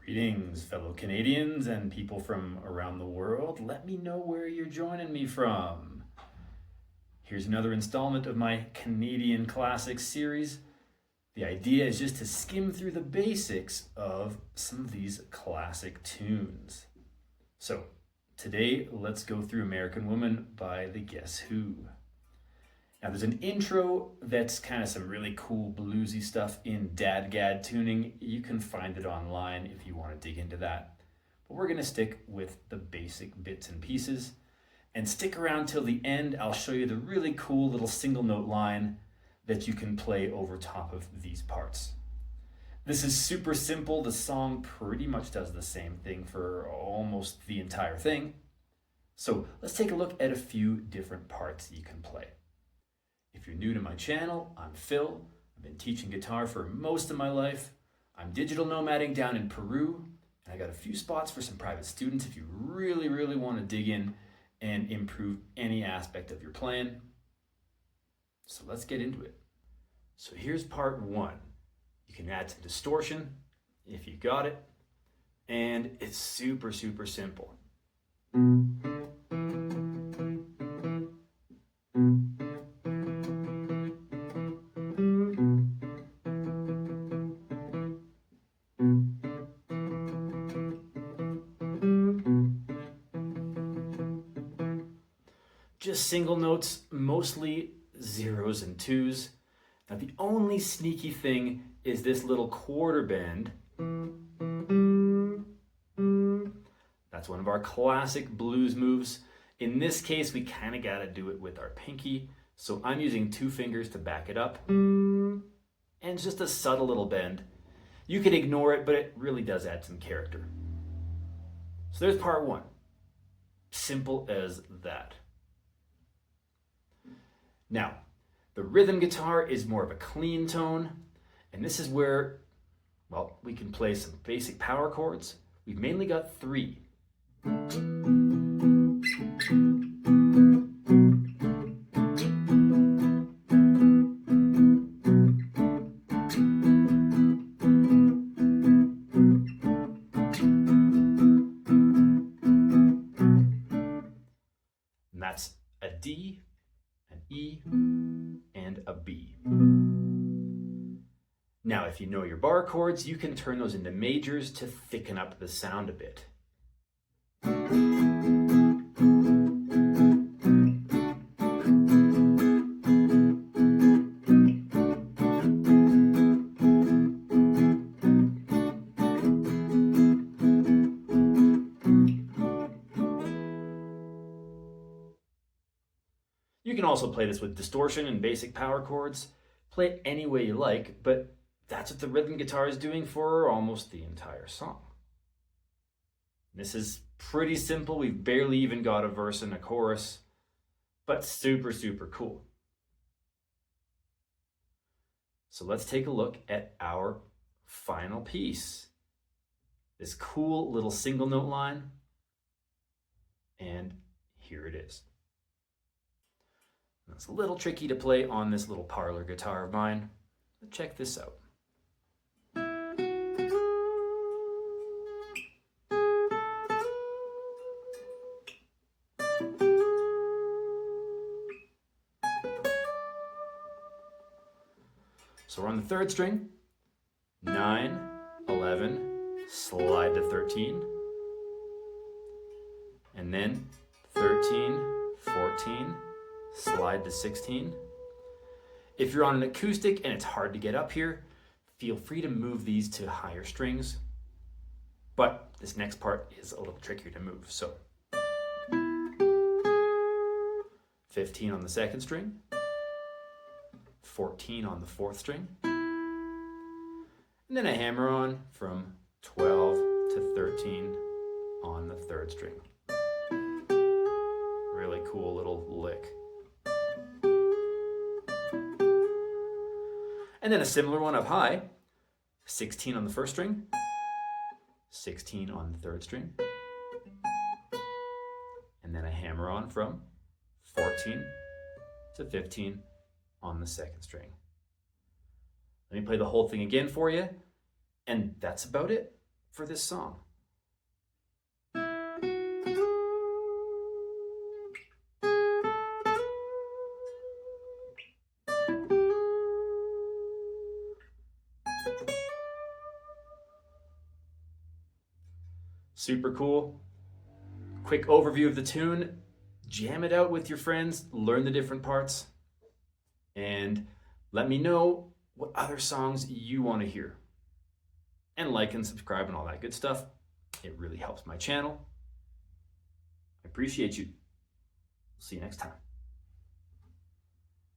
Greetings, fellow Canadians and people from around the world. Let me know where you're joining me from. Here's another installment of my Canadian Classics series. The idea is just to skim through the basics of some of these classic tunes. So, today let's go through American Woman by the Guess Who. Now there's an intro that's kind of some really cool bluesy stuff in dadgad tuning. You can find it online if you want to dig into that. But we're going to stick with the basic bits and pieces. And stick around till the end. I'll show you the really cool little single note line that you can play over top of these parts. This is super simple. The song pretty much does the same thing for almost the entire thing. So let's take a look at a few different parts you can play. If you're new to my channel, I'm Phil. I've been teaching guitar for most of my life. I'm digital nomading down in Peru, and I got a few spots for some private students if you really want to dig in and improve any aspect of your playing. So let's get into it. So here's part one. You can add some distortion if you got it, and it's super simple. Just single notes, mostly zeros and twos. Now the only sneaky thing is this little quarter bend. That's one of our classic blues moves. In this case, we kind of got to do it with our pinky. So I'm using 2 fingers to back it up. And it's just a subtle little bend. You can ignore it, but it really does add some character. So there's part one. Simple as that. Now, the rhythm guitar is more of a clean tone, and this is where, well, we can play some basic power chords. We've mainly got 3. And that's a D, an E, and a B. Now, if you know your bar chords, you can turn those into majors to thicken up the sound a bit. You can also play this with distortion and basic power chords. Play it any way you like, but that's what the rhythm guitar is doing for almost the entire song. This is pretty simple. We've barely even got a verse and a chorus, but super cool. So let's take a look at our final piece. This cool little single note line, and here it is. It's a little tricky to play on this little parlor guitar of mine. But check this out. So we're on the 3rd string, 9, 11, slide to 13, and then 13, 14, slide to 16. If you're on an acoustic and it's hard to get up here, feel free to move these to higher strings. But this next part is a little trickier to move. So 15 on the 2nd string, 14 on the 4th string, and then a hammer on from 12 to 13 on the 3rd string. Really cool little lick. And then a similar one up high, 16 on the 1st string, 16 on the 3rd string, and then a hammer on from 14 to 15 on the 2nd string. Let me play the whole thing again for you, and that's about it. for this song. Super cool. Quick overview of the tune. Jam it out with your friends, learn the different parts, and let me know what other songs you want to hear. And like and subscribe and all that good stuff. It really helps my channel. I appreciate you. See you next time.